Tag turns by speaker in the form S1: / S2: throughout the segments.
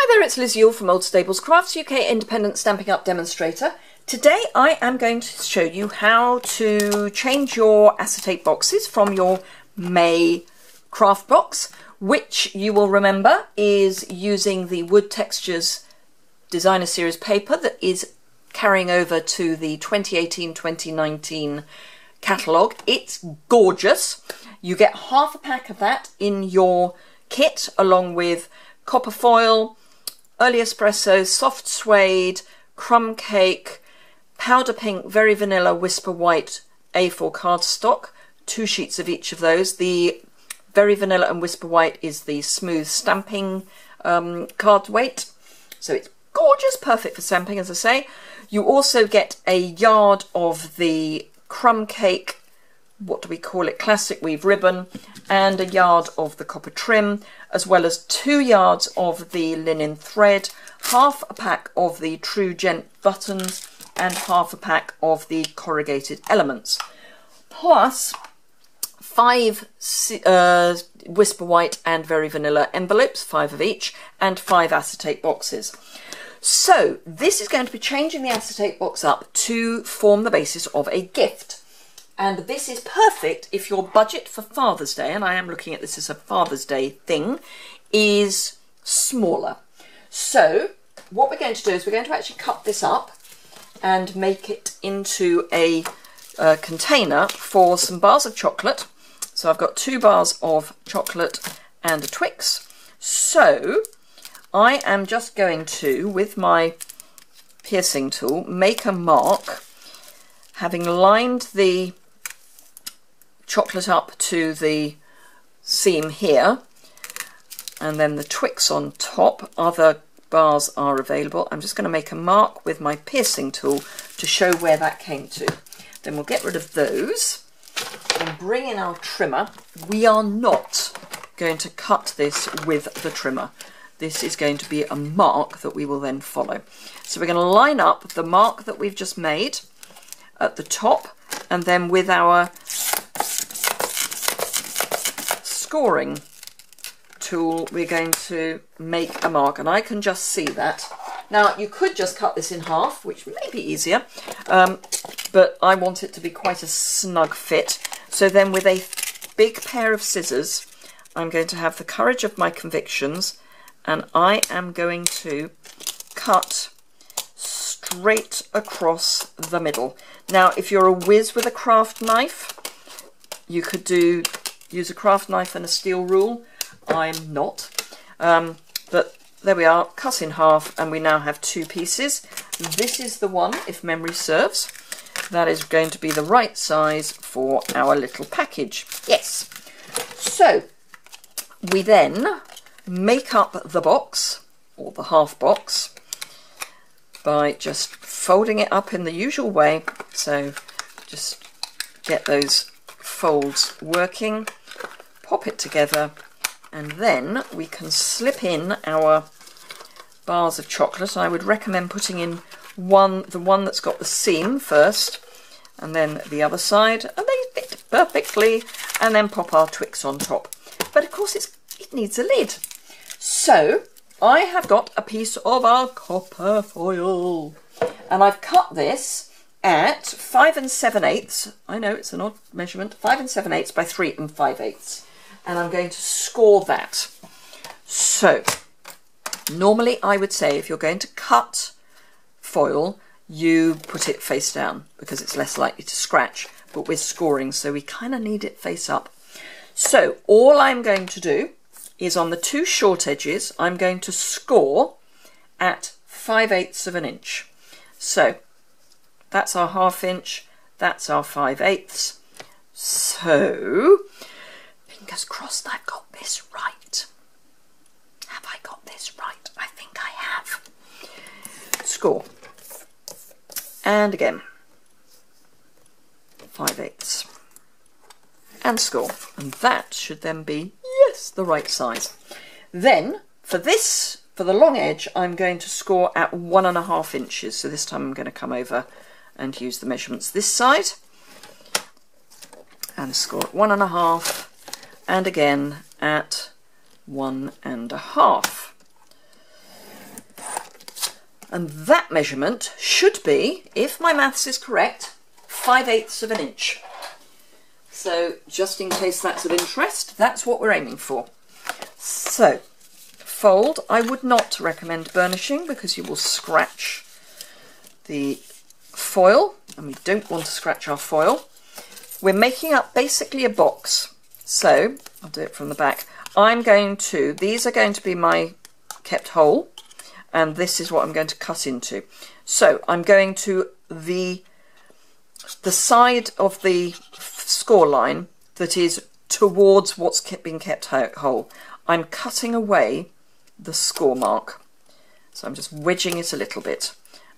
S1: Hi there, it's Liz Yuille from Old Stables Crafts, UK independent Stampin' Up demonstrator. Today I am going to show you how to change your acetate boxes from your May craft box, which you will remember is using the Wood Textures Designer Series paper that is carrying over to the 2018-2019 catalogue. It's gorgeous. You get half a pack of that in your kit along with copper foil, early espresso, soft suede, crumb cake, powder pink, very vanilla, whisper white A4 cardstock, 2 sheets of each of those. The very vanilla and whisper white is the smooth stamping card weight, so it's gorgeous, perfect for stamping, as I say. You also get a yard of the crumb cake, what do we call it, classic weave ribbon, and a yard of the copper trim, as well as 2 yards of the linen thread, half a pack of the True Gent buttons, and half a pack of the corrugated elements, plus 5 whisper white and very vanilla envelopes, 5 of each, and 5 acetate boxes. So this is going to be changing the acetate box up to form the basis of a gift. And this is perfect if your budget for Father's Day, and I am looking at this as a Father's Day thing, is smaller. So what we're going to do is we're going to actually cut this up and make it into a container for some bars of chocolate. So I've got 2 bars of chocolate and a Twix. So I am just going to, with my piercing tool, make a mark, having lined the chocolate up to the seam here, and then the Twix on top. Other bars are available. I'm just going to make a mark with my piercing tool to show where that came to. Then we'll get rid of those and bring in our trimmer. We are not going to cut this with the trimmer. This is going to be a mark that we will then follow. So we're going to line up the mark that we've just made at the top, and then with our scoring tool we're going to make a mark, and I can just see that. Now you could just cut this in half, which may be easier, but I want it to be quite a snug fit. So then with a big pair of scissors I'm going to have the courage of my convictions, and I am going to cut straight across the middle. Now if you're a whiz with a craft knife, you could use a craft knife and a steel rule. I'm not. But there we are, cut in half, and we now have 2 pieces. This is the one, if memory serves, that is going to be the right size for our little package. Yes. So we then make up the box, or the half box, by just folding it up in the usual way. So just get those folds working, pop it together, and then we can slip in our bars of chocolate. I would recommend putting in the one that's got the seam first, and then the other side, and they fit perfectly, and then pop our Twix on top. But of course it needs a lid. So I have got a piece of our copper foil, and I've cut this at 5 7/8. I know it's an odd measurement, 5 7/8 by 3 5/8. And I'm going to score that. So normally I would say if you're going to cut foil, you put it face down because it's less likely to scratch, but we're scoring, so we kind of need it face up. So all I'm going to do is on the 2 short edges, I'm going to score at 5/8 of an inch. So that's our 1/2 inch, that's our 5/8. So fingers crossed I've got this right. Have I got this right? I think I have. Score. And again. 5/8. And score. And that should then be, yes, the right size. Then, for the long edge, I'm going to score at 1.5 inches. So this time I'm going to come over and use the measurements this side. And score at 1.5. And again at 1.5. And that measurement should be, if my maths is correct, 5/8 of an inch. So just in case that's of interest, that's what we're aiming for. So fold. I would not recommend burnishing because you will scratch the foil, and we don't want to scratch our foil. We're making up basically a box. So I'll do it from the back. These are going to be my kept whole, and this is what I'm going to cut into. So I'm going to the side of the score line that is towards what's been kept whole. I'm cutting away the score mark. So I'm just wedging it a little bit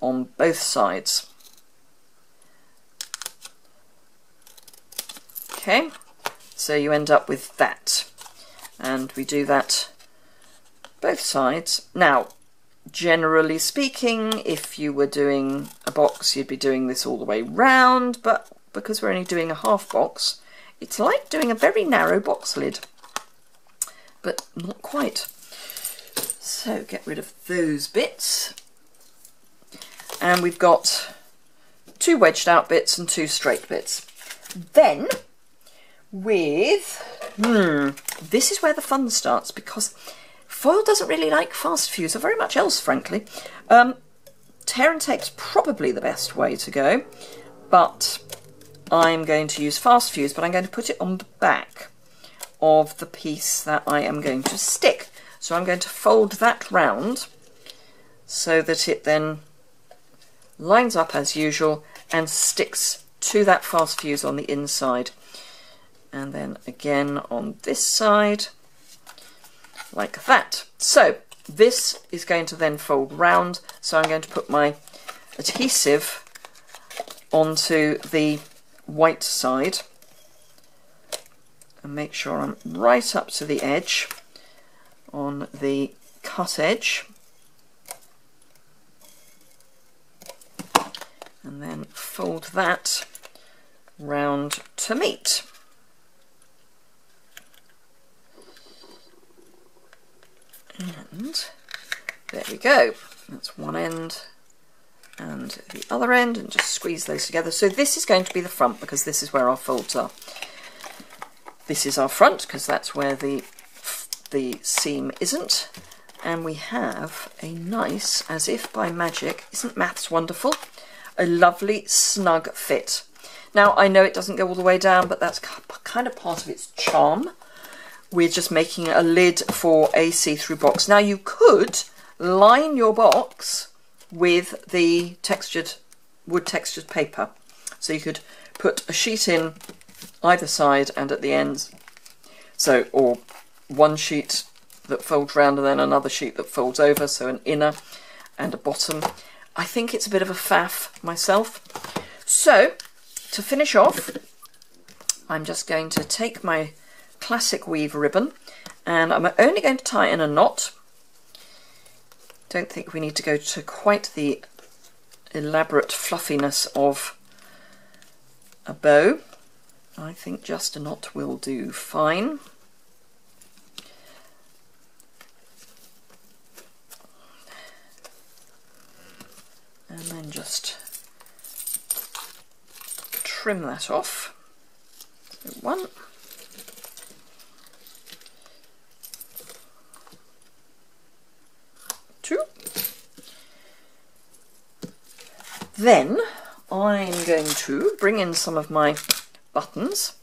S1: on both sides. Okay, so you end up with that. And we do that both sides. Now, generally speaking, if you were doing a box, you'd be doing this all the way round, but because we're only doing a half box, it's like doing a very narrow box lid, but not quite. So get rid of those bits. And we've got 2 wedged out bits and 2 straight bits. Then with, this is where the fun starts, because foil doesn't really like fast fuse, or very much else, frankly. Tear and tape's probably the best way to go, but I'm going to use fast fuse, but I'm going to put it on the back of the piece that I am going to stick. So I'm going to fold that round so that it then lines up as usual and sticks to that fast fuse on the inside. And then again on this side, like that. So this is going to then fold round, so I'm going to put my adhesive onto the white side and make sure I'm right up to the edge on the cut edge, and then fold that round to meet. And there we go. That's one end and the other end, and just squeeze those together. So this is going to be the front, because this is where our folds are. This is our front, because that's where the seam isn't. And we have a nice, as if by magic, isn't maths wonderful? A lovely snug fit. Now I know it doesn't go all the way down, but that's kind of part of its charm. We're just making a lid for a see-through box. Now you could line your box with the wood textured paper. So you could put a sheet in either side and at the ends. So, or one sheet that folds round and then another sheet that folds over, so an inner and a bottom. I think it's a bit of a faff myself. So to finish off, I'm just going to take my classic weave ribbon, and I'm only going to tie in a knot. Don't think we need to go to quite the elaborate fluffiness of a bow. I think just a knot will do fine. And then just trim that off. So 1. Then I'm going to bring in some of my buttons,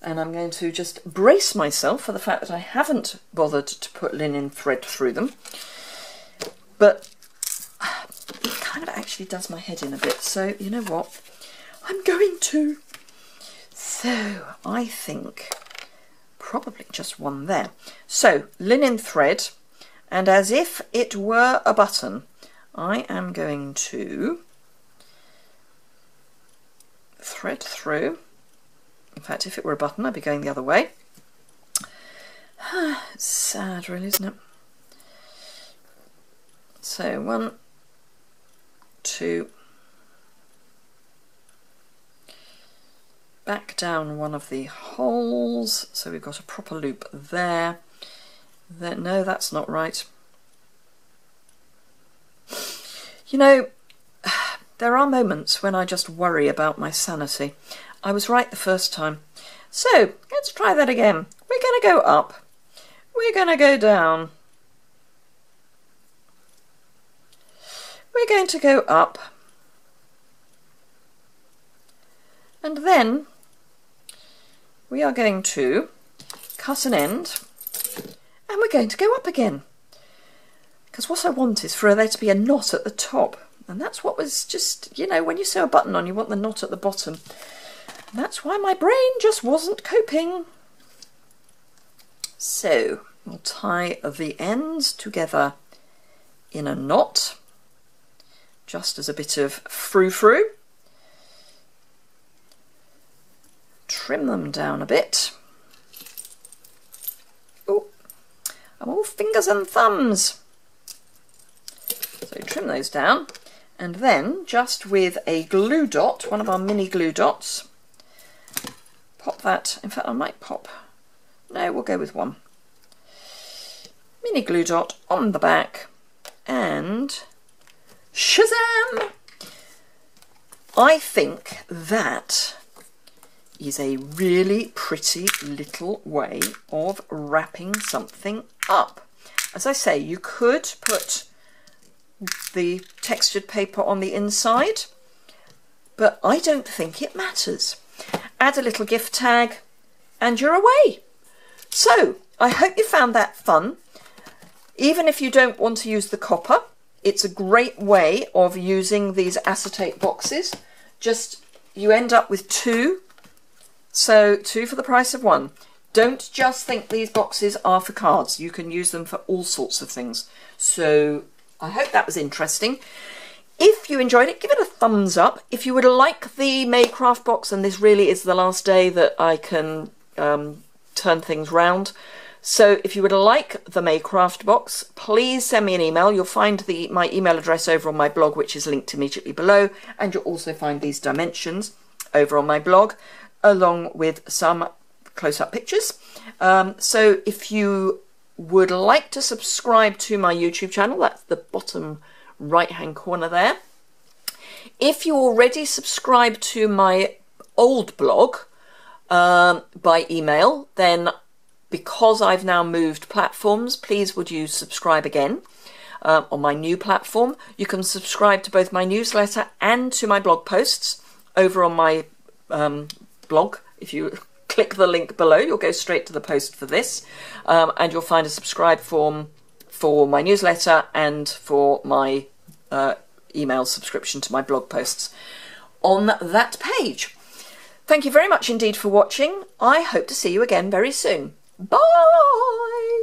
S1: and I'm going to just brace myself for the fact that I haven't bothered to put linen thread through them, but it kind of actually does my head in a bit, so you know what, I'm going to. So I think probably just one there. So linen thread, and as if it were a button, I am going to thread through. In fact, if it were a button, I'd be going the other way. It's sad, really, isn't it? So 1, 2, back down one of the holes, so we've got a proper loop there. No, that's not right. You know, there are moments when I just worry about my sanity. I was right the first time. So, let's try that again. We're going to go up. We're going to go down. We're going to go up. And then we are going to cut an end and we're going to go up again. Because what I want is for there to be a knot at the top. And that's what was just, you know, when you sew a button on, you want the knot at the bottom. And that's why my brain just wasn't coping. So we'll tie the ends together in a knot, just as a bit of frou-frou. Trim them down a bit. Oh, I'm all fingers and thumbs. So trim those down, and then just with a glue dot, one of our mini glue dots, pop that. In fact, I might pop. No, we'll go with one. Mini glue dot on the back, and shazam! I think that is a really pretty little way of wrapping something up. As I say, you could put the textured paper on the inside, but I don't think it matters. Add a little gift tag and you're away. So I hope you found that fun. Even if you don't want to use the copper, it's a great way of using these acetate boxes. Just, you end up with two. So 2 for the price of 1. Don't just think these boxes are for cards. You can use them for all sorts of things. So I hope that was interesting. If you enjoyed it, give it a thumbs up. If you would like the Maycraft box, and this really is the last day that I can turn things round. So if you would like the Maycraft box, please send me an email. You'll find my email address over on my blog, which is linked immediately below. And you'll also find these dimensions over on my blog, along with some close-up pictures. So if you would like to subscribe to my YouTube channel, that's the bottom right-hand corner there. If you already subscribe to my old blog by email, then because I've now moved platforms, please would you subscribe again on my new platform. You can subscribe to both my newsletter and to my blog posts over on my blog. If you click the link below, you'll go straight to the post for this, and you'll find a subscribe form for my newsletter and for my email subscription to my blog posts on that page. Thank you very much indeed for watching. I hope to see you again very soon. Bye!